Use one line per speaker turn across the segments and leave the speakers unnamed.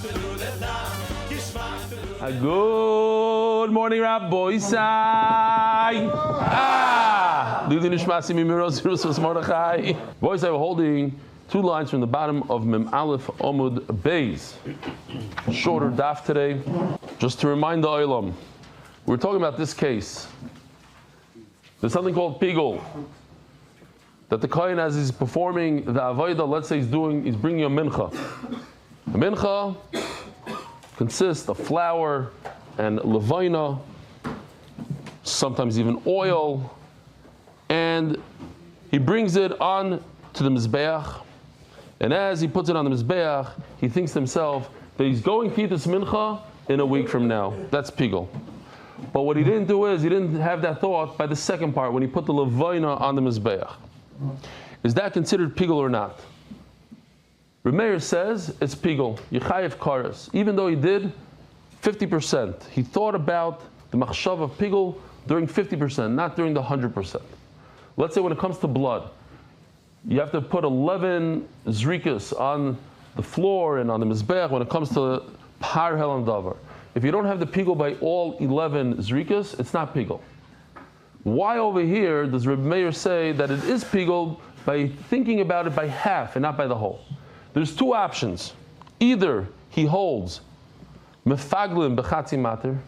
Good morning, Rabbi Isai. Boys, we're holding 2 lines from the bottom of Mem Aleph Amud Beis. Shorter daf today. Just to remind the Olam, we're talking about this case. There's something called pigul. That the kohen, as he's performing the avodah, let's say he's bringing a mincha. A mincha consists of flour and levina, sometimes even oil, and he brings it on to the mizbeach. And as he puts it on the mizbeach, he thinks to himself that he's going to eat this mincha in a week from now. That's pigul. But what he didn't do is he didn't have that thought by the second part when he put the levina on the mizbeach. Is that considered pigul or not? Reb Meir says it's pigul. Yechayev karas. Even though he did 50%, he thought about the machshav of pigul during 50%, not during the 100%. Let's say when it comes to blood, you have to put 11 zrikas on the floor and on the mizbeach when it comes to par hel and davar. If you don't have the pigul by all 11 zrikas, it's not pigul. Why over here does Reb Meir say that it is pigul by thinking about it by half and not by the whole? There's 2 options. Either he holds mefaglim b'chatzi mater,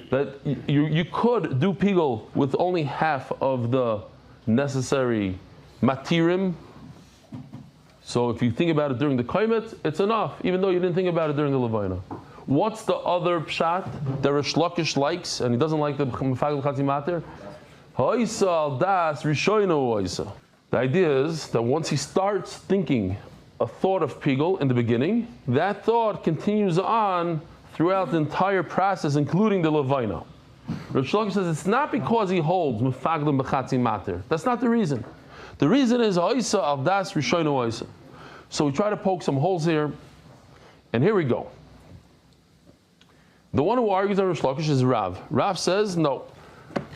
that you could do pigul with only half of the necessary matirim. So if you think about it during the kaimet, it's enough, even though you didn't think about it during the levina. What's the other pshat that Rish Lakish likes, and he doesn't like the mefaglim b'chatzi mater? Ha'isa al das rishoyno ha'isa. The idea is that once he starts thinking a thought of pigul in the beginning, that thought continues on throughout the entire process, including the levina. Rav Shlomo says it's not because he holds mefaglim b'chatzi mater. That's not the reason. The reason is ha'isa al das rishoyno ha'isa. So we try to poke some holes here, and here we go. The one who argues on Rish Lakish is Rav. Rav says no.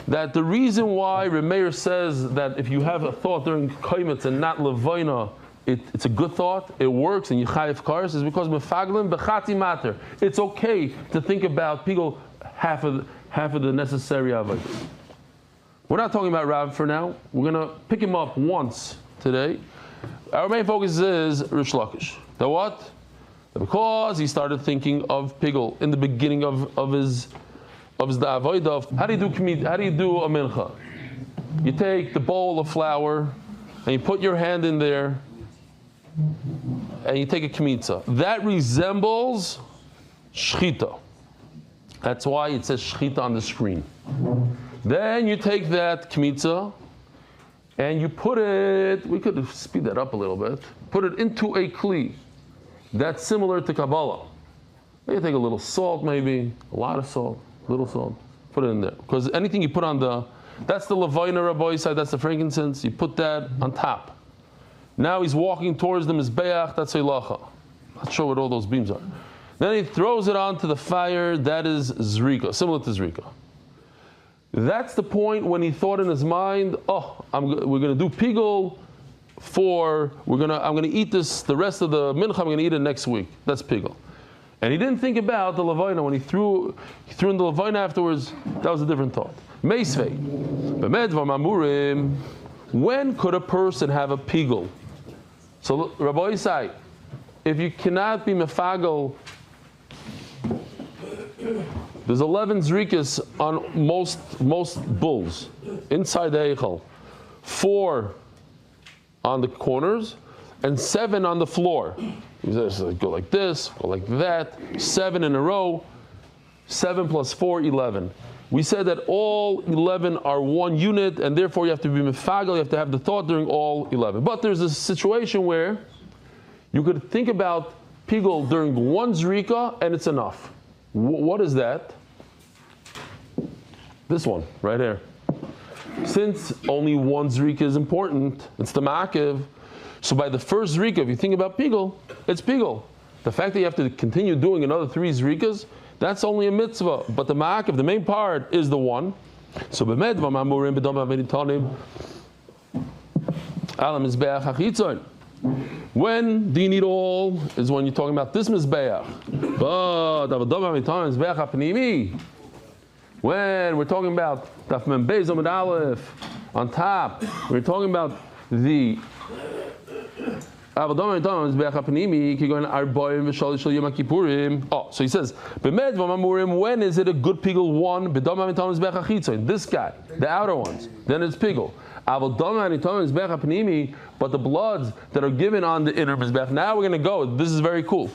That the reason why Reb Meir says that if you have a thought during kaimet and not levina, it's a good thought, it works, and you chayev kares, is because mefaglim b'chati mater. It's okay to think about pigul half of the necessary avodah. We're not talking about Rav for now. We're going to pick him up once today. Our main focus is Rish Lakish. The what? Because he started thinking of pigul in the beginning of his avodah. How do you do a mincha? You take the bowl of flour and you put your hand in there and you take a kmitza. That resembles shchita. That's why it says shchita on the screen. Then you take that kmitza and you put it, we could speed that up a little bit, put it into a kli that's similar to Kabbalah. You take a little salt, maybe, a lot of salt. Little salt, put it in there. Because anything you put on that's the levina Rabbi side, that's the frankincense, you put that on top. Now he's walking towards the mizbeach, that's halacha. Not sure what all those beams are. Then he throws it onto the fire, that is zrika, similar to zrika. That's the point when he thought in his mind, we're going to do pigul I'm going to eat this, the rest of the mincha, I'm going to eat it next week. That's pigul. And he didn't think about the levina when he threw in the levina afterwards. That was a different thought. Meisvei, b'medvar mamurim. When could a person have a pigul? So Rabbi Isai, if you cannot be mefagel, there's 11 zrikas on most bulls inside the eichel, 4 on the corners, and 7 on the floor. Go like this, go like that, 7 in a row, 7 plus 4, 11. We said that all 11 are one unit, and therefore you have to be mefagel, you have to have the thought during all 11. But there's a situation where you could think about pigul during one zrika, and it's enough. What is that? This one, right here. Since only one zrika is important, it's the ma'akev. So by the first zrika, if you think about pigul, it's pigul. The fact that you have to continue doing another 3 zrikas, that's only a mitzvah. But the ma'akev, the main part, is the one. So b'medva ma'amurim b'dom ha'venitanim alam mizbeach hachitzon. When do you need all? Is when you're talking about this Mizbeach. But when we're talking about Daf Yomi Amud Aleph on top, we're talking about the Oh, so he says, when is it a good pigul? One, this guy, the outer ones, then it's pigul. But the bloods that are given on the inner mizbech. Now we're going to go. This is very cool.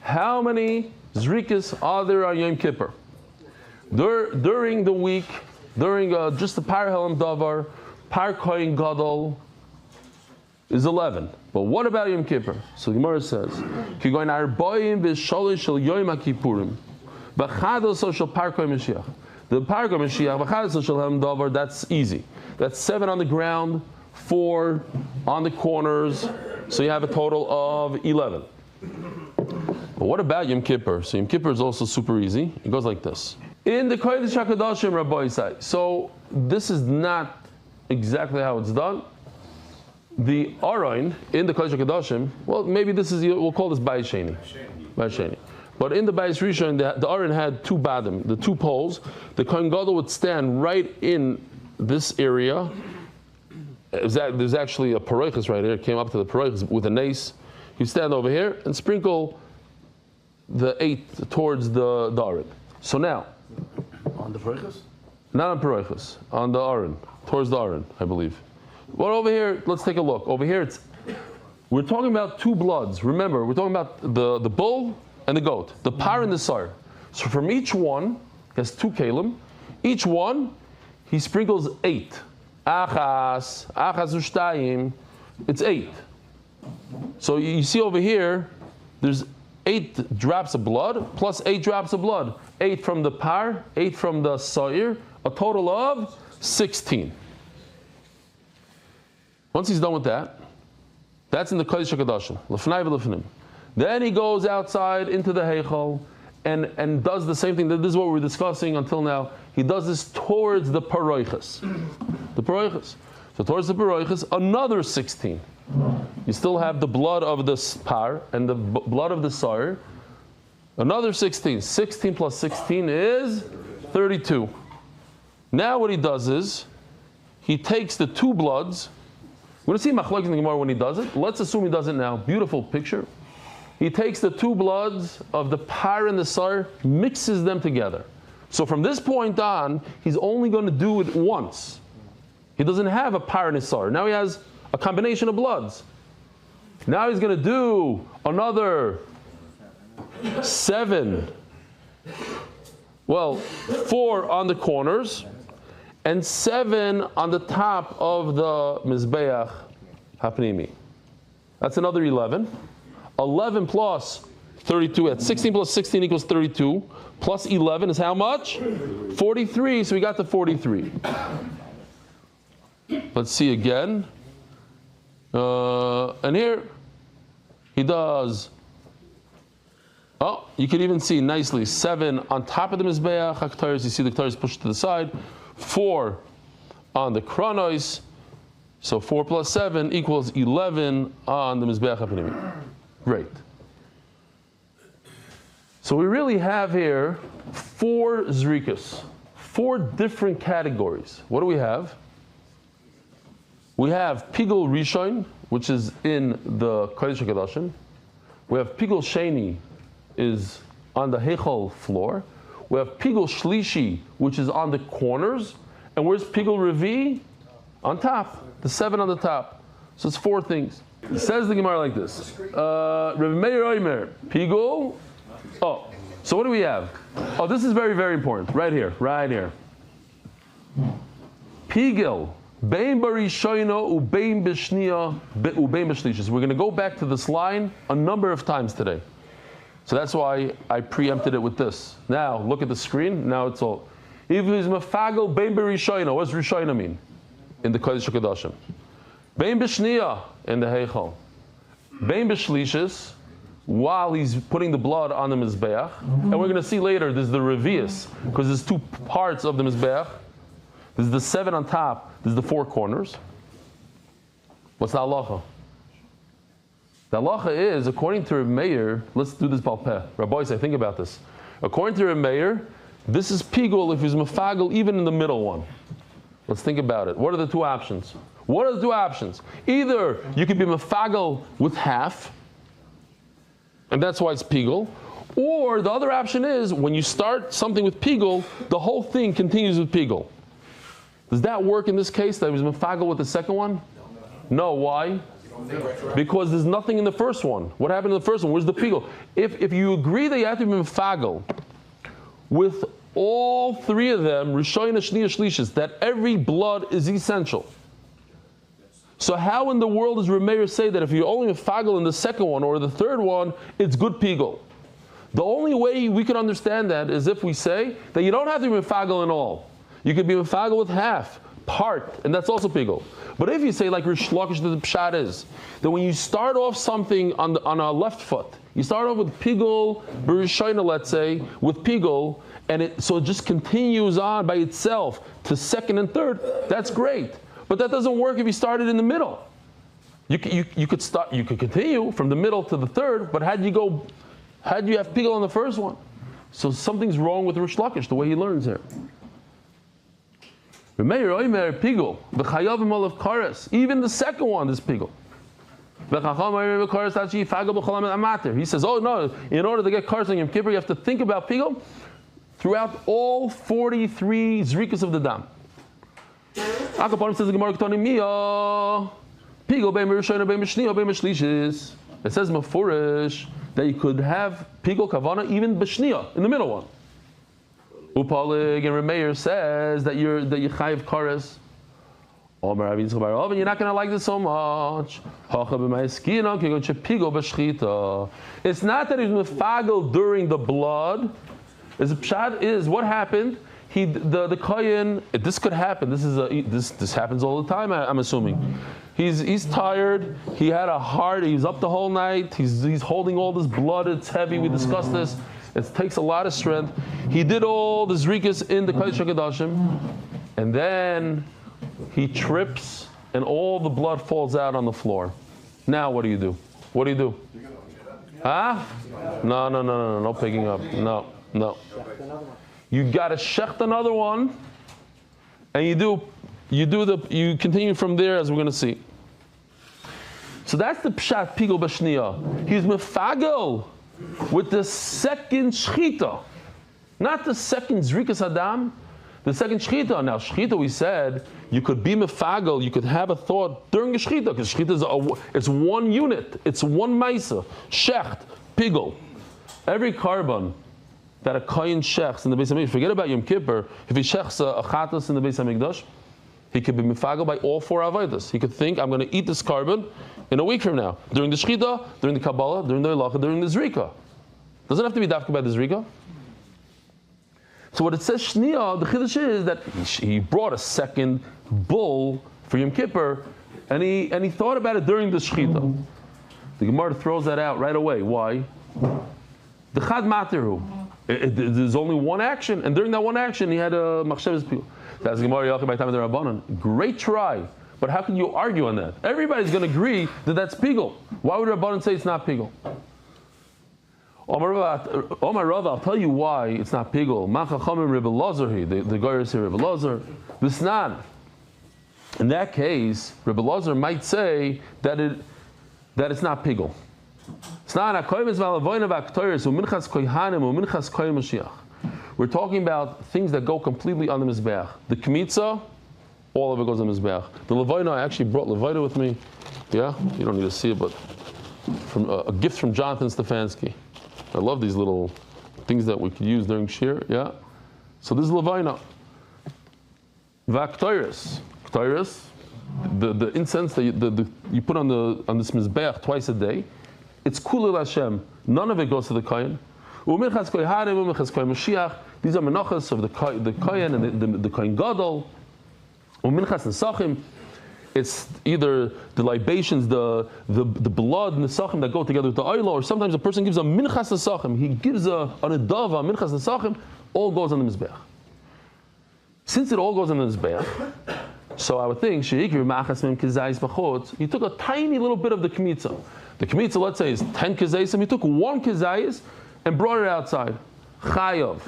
How many zrikas are there on Yom Kippur? During the week, during just the Par Helam Davar, Par Koyin Gadol is 11. But what about Yom Kippur? So the Gemara says, the Par Koyin Mashiach, that's easy. That's 7 on the ground, 4 on the corners, so you have a total of 11. But what about Yom Kippur? So Yom Kippur is also super easy. It goes like this. In the Kodesh HaKadoshim, Rabbi Isai. So this is not exactly how it's done. The Ariel in the Kodesh HaKadoshim, well, maybe this is, we'll call this Bayis Sheni. But in the Bayis Rishon, the Ariel had 2 badim, the 2 poles. The Kohen Gadol would stand right in this area. There's actually a paroichus right here. It came up to the paroichus with a nace. You stand over here and sprinkle the 8 towards the Ariel. So now,
on the paroichus?
Not on paroichus, on the Ariel, towards the Ariel, I believe. Well, over here, let's take a look. Over here, we're talking about 2 bloods. Remember, we're talking about the bull and the goat, the par and the sar. So from each one, he has 2 kalim. Each one, he sprinkles 8. Achas ushtayim. It's 8. So you see over here, there's 8 drops of blood plus 8 drops of blood. 8 from the par, 8 from the sa'ir, a total of 16. Once he's done with that, that's in the Kodesh HaKadoshim, l'fnai v'l'fnim. Then he goes outside into the Heichal and does the same thing. This is what we're discussing until now. He does this towards the paroichus. The paroichus. So towards the paroichus, another 16. You still have the blood of the par and the blood of the sar. Another 16. 16 plus 16 is 32. Now what he does is, he takes the 2 bloods. We're going to see machlokes in the Gemara when he does it. Let's assume he does it now. Beautiful picture. He takes the 2 bloods of the par and the sar, mixes them together. So from this point on, he's only going to do it once. He doesn't have a par and a sar. Now he has a combination of bloods. Now he's going to do another 7. Well, 4 on the corners and 7 on the top of the Mizbeach Hapnimi. That's another 11. 11 plus 32. At 16 plus 16 equals 32. Plus 11 is how much? 43. So we got to 43. Let's see again. And here he does. Oh, you can even see nicely 7 on top of the Mizbeach HaKtaris. You see the Ktaris pushed to the side. 4 on the Kronos. So 4 plus 7 equals 11 on the Mizbeach HaPnimi. Great. So we really have here 4 zrikas, 4 different categories. What do we have? We have Pigul Rishon, which is in the Kodesh HaKadoshim. We have Pigul Sheni, is on the Heichal floor. We have Pigul Shlishi, which is on the corners. And where's Pigul Revi? On top, the 7 on the top. So it's 4 things. It says the Gemara like this. Rav Meir Omer, Pigul. Oh, so what do we have? Oh, this is very, very important. Right here, right here. Pigul, Bein Barishoino, Ubein B'Shnia, Ubein B'Shlishis. We're going to go back to this line a number of times today. So that's why I preempted it with this. Now, look at the screen. Now it's all. If it's Mefagel, Bein Barishoino, what does Rishoino mean? In the Kodesh HaKadoshim. Bein B'Shnia, in the Heichal. Bein B'Shlishis, while he's putting the blood on the Mizbeach. And we're going to see later, there's the Revius, because there's 2 parts of the Mizbeach. There's the 7 on top, there's the 4 corners. What's the halacha? The halacha is, according to Reb Meir, let's do this balpeh. Rabbi say, think about this. According to Reb Meir, this is pigul if he's mefagel even in the middle one. Let's think about it. What are the two options? What are the two options? Either you could be mefagel with half, and that's why it's pigul, or the other option is when you start something with pigul, the whole thing continues with pigul. Does that work in this case? That he was mefagel with the second one? No. Why? Because there's nothing in the first one. What happened in the first one? Where's the pigul? If you agree that you have to be mefagel with all three of them, Rishoyin, Shniya, Shlishis, that every blood is essential. So how in the world does Reb Meir say that if you only mefagel in the second one or the third one, it's good pigul? The only way we can understand that is if we say that you don't have to be mefagel in all. You could be mefagel with half, part, and that's also pigul. But if you say like Rish Lakish, the pshat is that when you start off something on our left foot, you start off with pigul, b'rishayna, let's say, with pigul, and it just continues on by itself to second and third. That's great, but that doesn't work if you started in the middle. You could continue from the middle to the third, but how do you have pigul on the first one? So something's wrong with Rish Lakish, the way he learns here. Even the second one is pigul. He says, oh no, in order to get kares on Yom Kippur, you have to think about pigul throughout all 43 zrikas of the dam. It says mafurish that you could have pigul kavana even b'shniya, in the middle one. Upalig and Reb Meir says that you're chayiv kares. You're not going to like this so much. It's not that he's mefagel during the blood. As pshat is, what happened? The kohen. This could happen. This happens all the time. I'm assuming. He's tired. He had a heart. He's up the whole night. He's holding all this blood. It's heavy. We discussed this. It takes a lot of strength. He did all the zrikas in the Kodesh HaKadoshim, and then he trips, and all the blood falls out on the floor. Now what do you do? What do you do? Huh? No picking up. No. You got to shecht another one, and you continue from there, as we're going to see. So that's the pshat pigul b'shniya. He's mefagel with the second shchita, not the second zrikas adam, the second shchita. Now shchita, we said you could be mefagel, you could have a thought during a shchita, because shchita it's one unit, it's one maisa, shecht, pigul. Every carbon that a kohen shechts in the Beis Hamikdash, forget about Yom Kippur, if he shechts a chatas in the Beis Hamikdash, he could be mefagel by all four avodas. He could think, I'm going to eat this carbon in a week from now, during the shchita, during the kabbalah, during the ilacha, during the zrika. Doesn't have to be dafka by the zrika. So what it says shniya, the chiddush is that he brought a second bull for Yom Kippur, and he thought about it during the shchita. The Gemara throws that out right away. Why? The chad materu. There's only one action, and during that one action, he had a machshavas pigul. That's Gemara Yachid by time of the Rabbanan. Great try, but how can you argue on that? Everybody's going to agree that that's pigul. Why would Rabbanan say it's not pigul? Omar Rav, I'll tell you why it's not pigul. Machachamim Rebbe Lazar, the Goyers here, Rebbe Lazar, Visnan. In that case, Rebbe Lazar might say that it's not pigul. We're talking about things that go completely on the mizbeach. The kmitza, all of it goes on the mizbeach. The levaina, I actually brought levaina with me. Yeah, you don't need to see it, but from a gift from Jonathan Stefansky. I love these little things that we could use during shir. Yeah, so this is levaina. Vaktoiris, the incense that you put on this mizbeach twice a day. It's kulil Hashem. None of it goes to the kohen. U'minchas kohanim, u'minchas kohen Mashiach. These are menachas of the kohen and the kohen gadol. U'minchas nesachim. It's either the libations, the blood nesachim that go together with the oil, or sometimes a person gives a minchas nesachim. He gives an adava, minchas nesachim. All goes on the mizbeach. Since it all goes on the mizbeach, so I would think he took a tiny little bit of the kmitza. The kmitza, let's say, is 10 kazayis, and he took 1 kazayis and brought it outside. Chayav.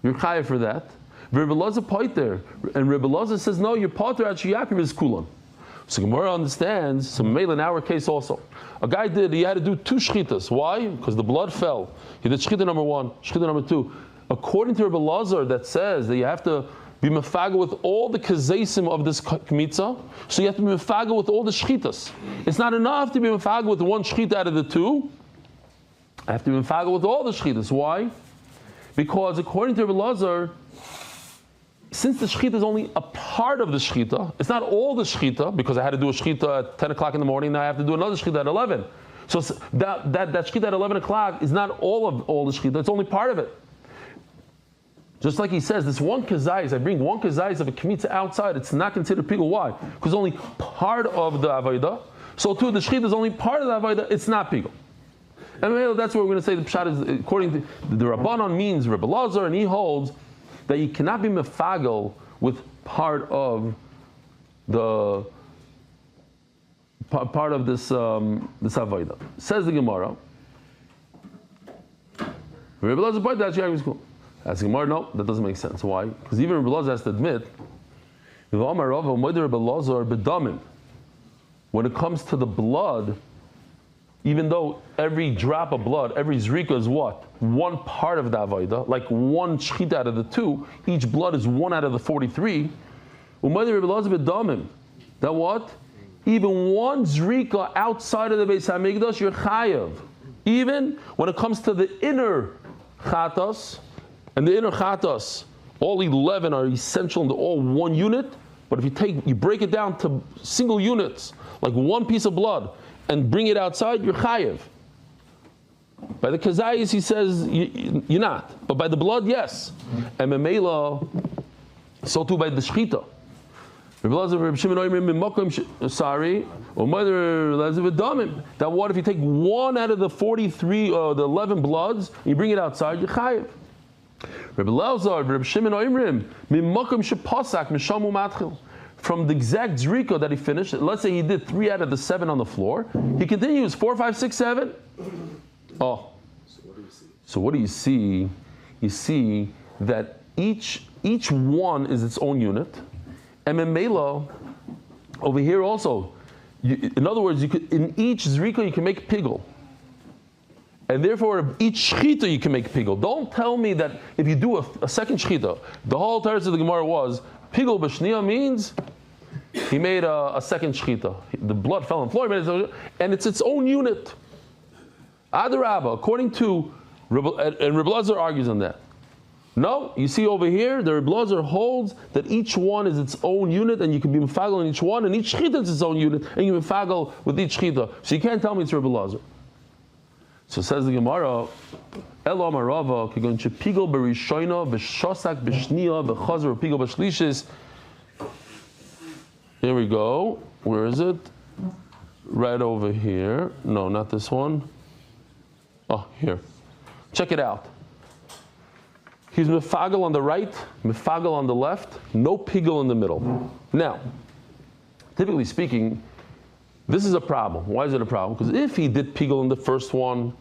You're chayav for that. Rebbe Elazar poiter, and Rebbe Elazar says, no, you're poiter at sheyakriv is kulan. So Gemara understands, so maybe in our case also. A guy he had to do 2 shchitas. Why? Because the blood fell. He did shchita number 1, shchita number 2. According to Rebbe Elazar, that says that you have to be mefaga with all the kazaysim of this kmitza, so you have to be mefaga with all the shchitas. It's not enough to be mefaga with 1 shchita out of the 2. I have to be mefaga with all the shchitas. Why? Because according to Rebbe Elazar, since the shchita is only a part of the shchita, it's not all the shchita, because I had to do a shchita at 10 o'clock in the morning, now I have to do another shchita at 11. So that shchita at 11 o'clock is not all the shchita, it's only part of it. Just like he says, this 1 kazayis, I bring 1 kazayis of a kmitza outside, it's not considered pigul. Why? Because only part of the avodah. So too, the shchita is only part of the avodah, it's not pigul. And that's what we're going to say. The pshat is, according to the Rabbanon, means Rebbe Elazar, and he holds that you cannot be mefagel with part of the part of this avodah. Says the Gemara. Rebbe Elazar pointed out that school. Asks Gemara, no, that doesn't make sense. Why? Because even Rebbe Elazar has to admit, when it comes to the blood, even though every drop of blood, every zrika is what? 1 part of the avodah, like 1 shchita out of the 2, each blood is 1 out of the 43. That what? Even 1 zrika outside of the Beis HaMikdash, you're chayav. Even when it comes to the inner chatas, and the inner chatas, all 11 are essential into all 1 unit, but if you break it down to single units, like 1 piece of blood, and bring it outside, you're chayev. By the kazayis, he says you're not, but by the blood, yes. And memela, so too by the shchita. That what if you take 1 out of the 43 or the 11 bloods, and you bring it outside, you're chayev. Rebbe Elazar, Rebbe Shimon Oimrim, mimakom shepasak mishamu matchil. From the exact zrika that he finished, let's say he did 3 out of the 7 on the floor, he continues 4, 5, 6, 7. Oh, so what do you see? You see that each one is its own unit, and memela over here also. In other words, in each zrika you can make pigul, and therefore each shchita you can make pigul. Don't tell me that if you do a second shchita, the whole teretz of the Gemara was pigul b'shniya means he made a second shchita. The blood fell on the floor, and it's its own unit. Adarabba, according to Rebbe Elazar argues on that. No, you see over here, the Rebbe Elazar holds that each one is its own unit, and you can be mefagel in each one, and each shchita is its own unit, and you can mefagel with each shchita. So you can't tell me it's Rebbe Elazar. So says the Gemara, Elo Marava, Kigon Shepigel Berishoina, Beshosak, Beshnia, Bechazar, Pigel Beshlishis. Here we go. Where is it? Right over here. No, not this one. Oh, here. Check it out. He's mefagel on the right, mefagel on the left, no pigel in the middle. Now, typically speaking, this is a problem. Why is it a problem? Because if he did pigel in the first one,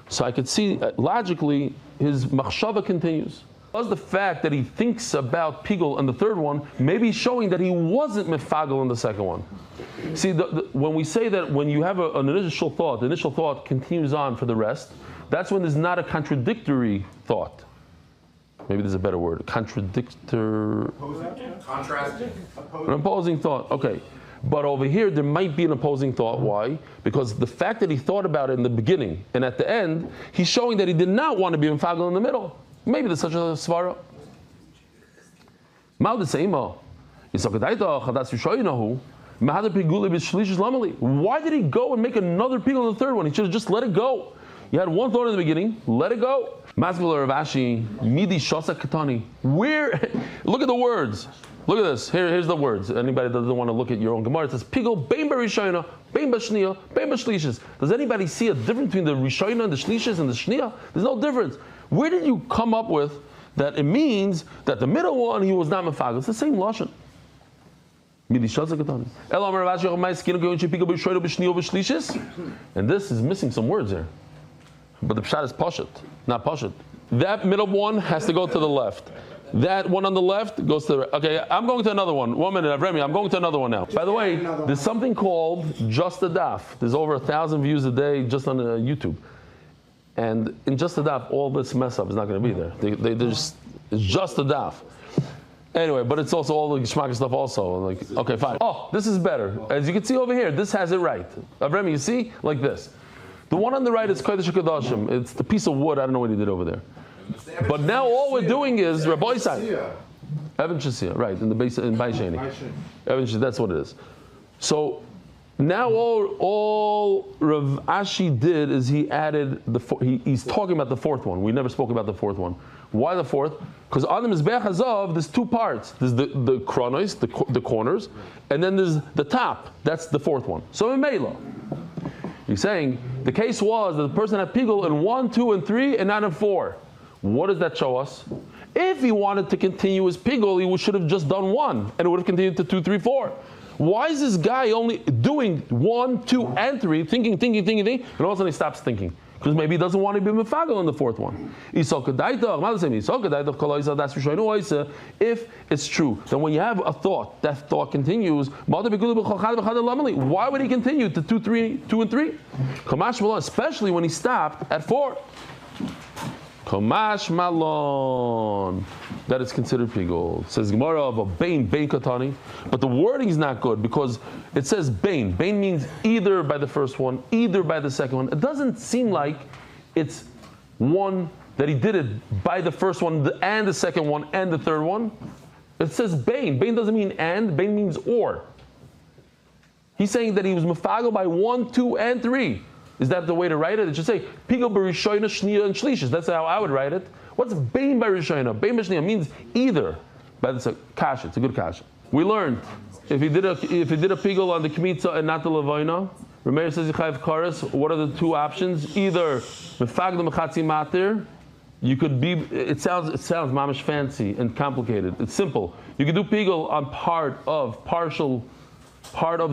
so I could see logically his machshava continues. Plus the fact that he thinks about pigel in the third one, maybe showing that he wasn't mefagel in the second one. See, when we say that when you have an initial thought, the initial thought continues on for the rest, that's when there's not a contradictory thought. Maybe there's a better word. Contradictor.
Contrasting.
An opposing thought. Okay. But over here, there might be an opposing thought. Why? Because the fact that he thought about it in the beginning and at the end, he's showing that he did not want to be mefagel in the middle. Maybe there's such a svara. Why did he go and make another pigul in the third one? He should have just let it go. You had one thought in the beginning, let it go. Where? Look at the words. Look at this. Here's the words. Anybody that doesn't want to look at your own Gemara, it says pigul bein b'rishayna, bein b'shniya, bein b'shlishis. Does anybody see a difference between the rishayna and the shlishis and the shniya? There's no difference. Where did you come up with that it means that the middle one he was not mefagel? It's the same lashon. And this is missing some words here. But the pshat is pashat, not pashat. That middle one has to go to the left. That one on the left goes to the right. Okay, I'm going to another one. 1 minute, Remy, I'm going to another one now. By the way, there's something called Just a Daf. There's over 1,000 views a day just on YouTube. And in Just a Daf, all this mess up is not going to be there. It's just a Daf. Anyway, but it's also all the Geshmak stuff also. Like, okay, fine. Oh, this is better. As you can see over here, this has it right. Remy, you see? Like this. The one on the right is Kodesh HaKadoshim. It's the piece of wood. I don't know what he did over there. But now all we're doing is Rabbi Isai. Evan Shasia, right, in the base in Baishani. Evan Shasia, that's what it is. So now all Rav Ashi did is he added he's talking about the fourth one. We never spoke about the fourth one. Why the fourth? Because on the Mizbeach Hazav, there's two parts. There's the chronos, the corners, and then there's the top. That's the fourth one. So in Mela, he's saying the case was that the person had pigul in 1, 2, and 3, and not in 4. What does that show us? If he wanted to continue his pigul, he should have just done 1, and it would have continued to 2, 3, 4. Why is this guy only doing 1, 2, and 3, thinking, and all of a sudden he stops thinking? Because maybe he doesn't want to be mefagel on the fourth one. If it's true, then when you have a thought, that thought continues. Why would he continue to 2, and 3? Especially when he stopped at 4. Kamash malon, that is considered pigul. Says Gemara of a bain katani, but the wording is not good because it says bain. Bain means either by the first one, either by the second one. It doesn't seem like it's one that he did it by the first one and the second one and the third one. It says bain. Bain doesn't mean and. Bain means or. He's saying that he was mefagel by 1, 2, and 3. Is that the way to write it? It should say pigul b'rishoyna, shniya, and shlishis. That's how I would write it. What's bein by rishoyna? Bein by shniya means either. But it's a kasha. It's a good kasha. We learned if he did a pigul on the kmitza and not the levoina, Rameir says yichayv kares. What are the two options? Either mefagel mechatzi matir. You could be. It sounds mamish fancy and complicated. It's simple. You could do pigul on part of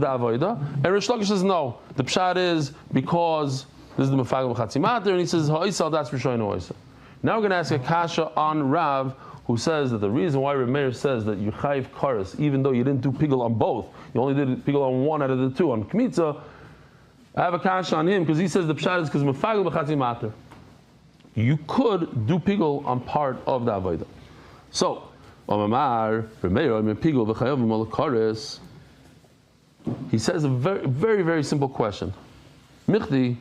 the avodah, and Rish Lakish says no. The pshat is because this is the mefagel b'chatzi matir, and he says ha'isal, that's rishoyna ha'isal. Now we're going to ask a kasha on Rav, who says that the reason why Rameir says that you chayiv kares, even though you didn't do pigul on both, you only did pigul on one out of the two on kmitza. I have a kasha on him because he says the pshat is because mefagel b'chatzi matir. You could do pigul on part of the avodah. So, Omamar Rameir pigul v'chayav v'malakares. He says a very, very, very simple question. Michdi,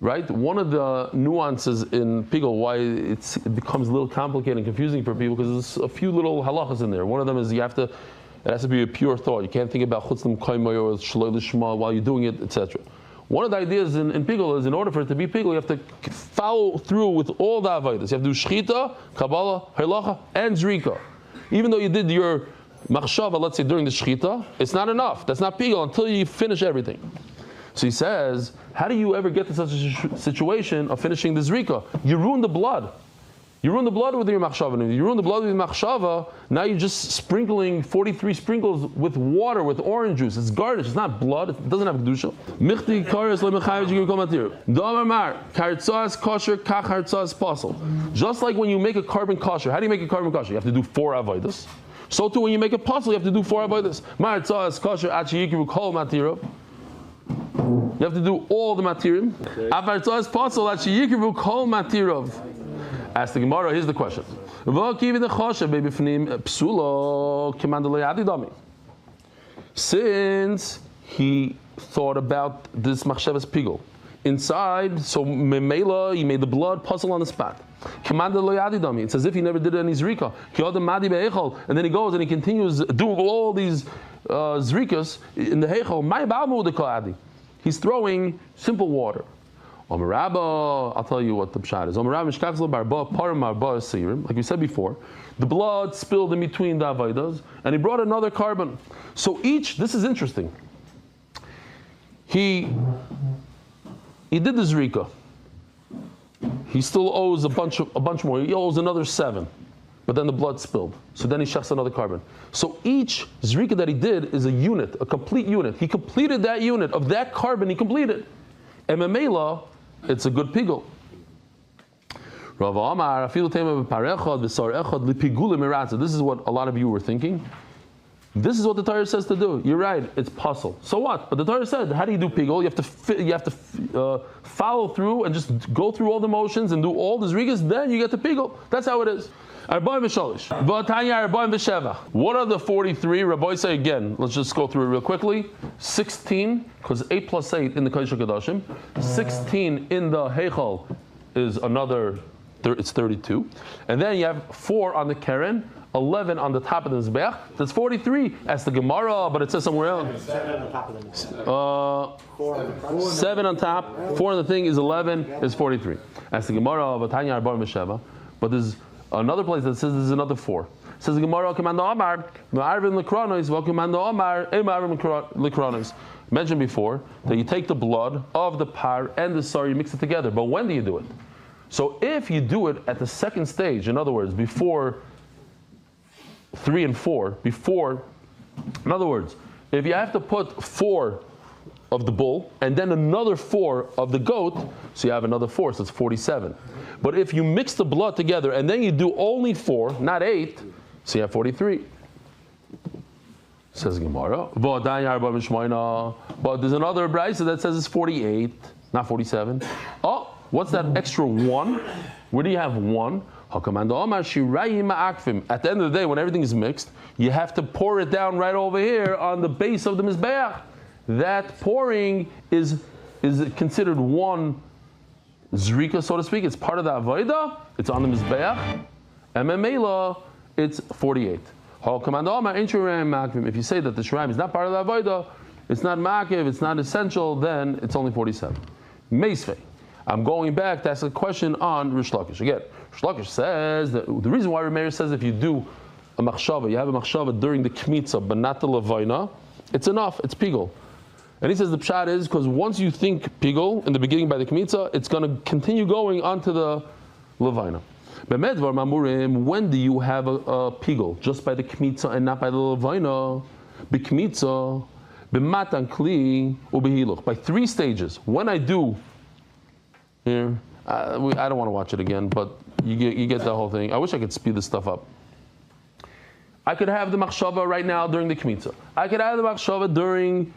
right? One of the nuances in pigul, why it becomes a little complicated and confusing for people, because there's a few little halachas in there. One of them is it has to be a pure thought. You can't think about chutzlim kaimay or shaloi lishma while you're doing it, etc. One of the ideas in pigul is in order for it to be pigul, you have to follow through with all the avodas. You have to do shchita, kabbalah, halacha, and zrika. Even though you did your machshava, let's say during the shechita, it's not enough. That's not pigul until you finish everything. So he says, how do you ever get to such a situation of finishing the zrika? You ruin the blood. You ruin the blood with your machshava. And if you ruin the blood with your machshava, now you're just sprinkling 43 sprinkles with water, with orange juice. It's garnish. It's not blood. It doesn't have kedusha. Michti kares lemechayev jigim kol matir. Damar mar kartzas kosher kach hartzas pasel. Just like when you make a carbon kosher, how do you make a carbon kosher? You have to do 4 avodas. So too, when you make a pasel, you have to do 4 avodas. Mar tzas kosher achi yikru kol matir. You have to do all the matirim. Afar tzas pasel achi yikru kol matirov. Ask the Gemara, here's the question. Since he thought about this machshavas pigul inside, so memela, he made the blood puzzle on the spot. It's as if he never did any zrika. And then he goes and he continues doing all these zrikas in the heichal. He's throwing simple water. I'll tell you what the pshat is. Like we said before, the blood spilled in between the avodas, and he brought another carbon. So this is interesting. He did the zrika. He still owes a bunch more. He owes another 7. but then the blood spilled. So then he shechs another carbon. So each zrika that he did is a unit, a complete unit. He completed that unit of that carbon. He completed. And memela, it's a good pigul. This is what a lot of you were thinking. This is what the Torah says to do. You're right. It's puzzle. So what? But the Torah said, how do you do pigul? You have to follow through and just go through all the motions and do all the zrigas. Then you get the pigul. That's how it is. What are the 43? Rabbi say again. Let's just go through it real quickly. 16, because 8 plus 8 in the Kodesh HaKadoshim. 16 in the Heichal is another. It's 32, and then you have 4 on the Keren, 11 on the top of the Mizbeach. That's 43. That's the Gemara, but it says somewhere else.
7 on the top of the Mizbeach.
7 on top, 4 on the thing is 11, is 43. That's the Gemara, but there's another place that says there's another 4. It says the Gemara, Commando Amar, Ma'arvin Lekronos, Commando Amar, Ma'arvin Lekronos. Mentioned before that you take the blood of the par and the sar, you mix it together. But when do you do it? So if you do it at the second stage, in other words, before 3 and 4, in other words, if you have to put 4 of the bull and then another 4 of the goat, so you have another 4, so it's 47. But if you mix the blood together and then you do only 4, not 8, so you have 43. Says Gemara. But there's another brayso that says it's 48, not 47. Oh, what's that extra 1? Where do you have 1? At the end of the day, when everything is mixed, you have to pour it down right over here on the base of the Mizbeach. That pouring is considered 1 zrika, so to speak. It's part of the avodah. It's on the Mizbeach. And memela, it's 48. If you say that the shraim is not part of the avodah, it's not makiv, it's not essential, then it's only 47. Meisvei. I'm going back to ask a question on Rish Lakish. Again, Rish Lakish says that the reason why Rameir says if you do a machshava, you have a machshava during the kmitza, but not the levayna, it's enough, it's pigul. And he says the pshat is because once you think pigul in the beginning by the kmitza, it's going to continue going onto the levayna. B'medvar mamurim, when do you have a pigul? Just by the kmitza and not by the levayna? B'kmitza, b'matan kli, u'behiluch. By 3 stages. When I do here, I don't want to watch it again, but you get the whole thing. I wish I could speed this stuff up. I could have the machshava right now during the kmitza. I could have the machshava during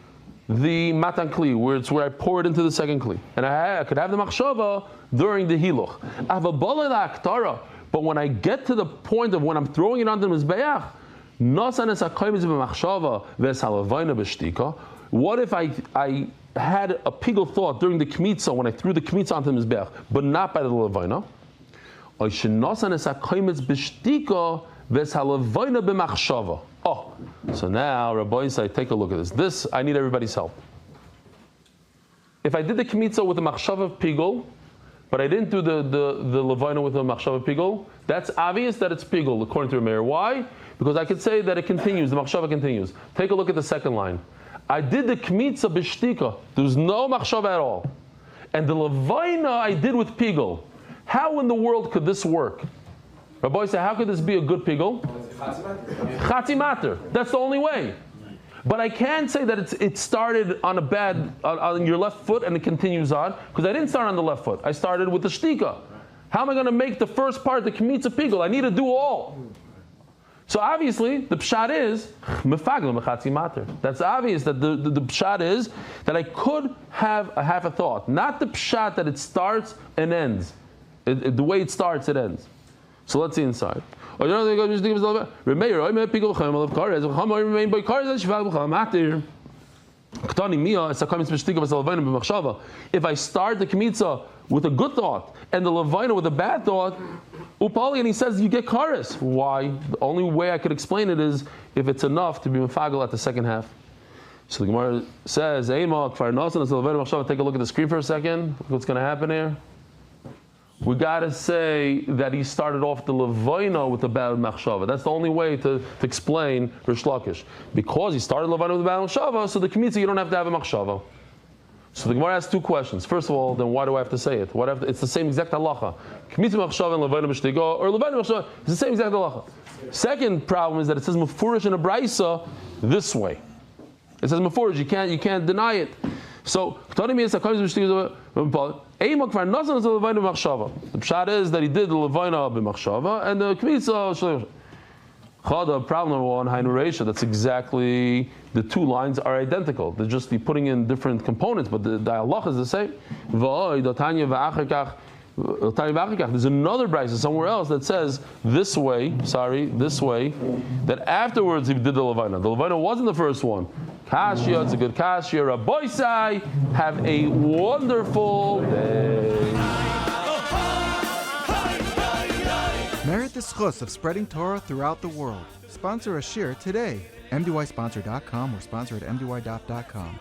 the matan kli, where I pour it into the second kli. And I could have the machshava during the hiluch. But when I get to the point of when I'm throwing it onto the mizbeach, what if I had a pigul thought during the kmitza when I threw the kmitza onto the mizbeach, but not by the levayna? Oh, so now Rabbi say, take a look at this. This, I need everybody's help. If I did the kmitza with a machshava pigul, but I didn't do the levayna with a machshava pigul, that's obvious that it's pigul, according to Rameir. Why? Because I could say that it continues, the machshava continues. Take a look at the second line. I did the kmitza b'shtika. There's no machshava at all. And the levayna I did with pigul. How in the world could this work? Rabbi said, how could this be a good pigul? Chatzi mater. That's the only way. But I can't say that it started on on your left foot and it continues on, because I didn't start on the left foot. I started with the shtika. How am I going to make the first part, the kmitza pigul? I need to do all. So obviously, the pshat is mefagel mechatzi mater. That's obvious that the pshat is that I could have a half a thought, not the pshat that it starts and ends. The way it starts, it ends. So let's see inside. If I start the kmitza with a good thought and the levayna with a bad thought, upali, and he says you get kares. Why? The only way I could explain it is if it's enough to be mefagel at the second half. So the Gemara says, take a look at the screen for a second. Look what's going to happen here. We got to say that he started off the levayna with the bad machshava. That's the only way to explain Rish Lakish. Because he started levayna with the bad machshava, so the kmitza you don't have to have a machshava. So the Gemara has two questions. First of all, then why do I have to say it? It's the same exact halacha. Kmitz machshava and levainu b'shtigo, or levainu machshava, it's the same exact halacha. Second problem is that it says mefurish in a brisa this way. It says mefurish, you can't deny it. So the pshat is that he did the levainu b'machshava and the kmitz. Problem number one, Hainu Reisha, that's exactly, the two lines are identical. They're just putting in different components, but the halach is the same. There's another brayso somewhere else that says this way, that afterwards he did the Levina. The Levina wasn't the first one. Kashya, it's a good Kashya. Rabboisai, have a wonderful day.
Merit the schus of spreading Torah throughout the world. Sponsor a shir today. MDYsponsor.com or sponsor at MDYDaf.com.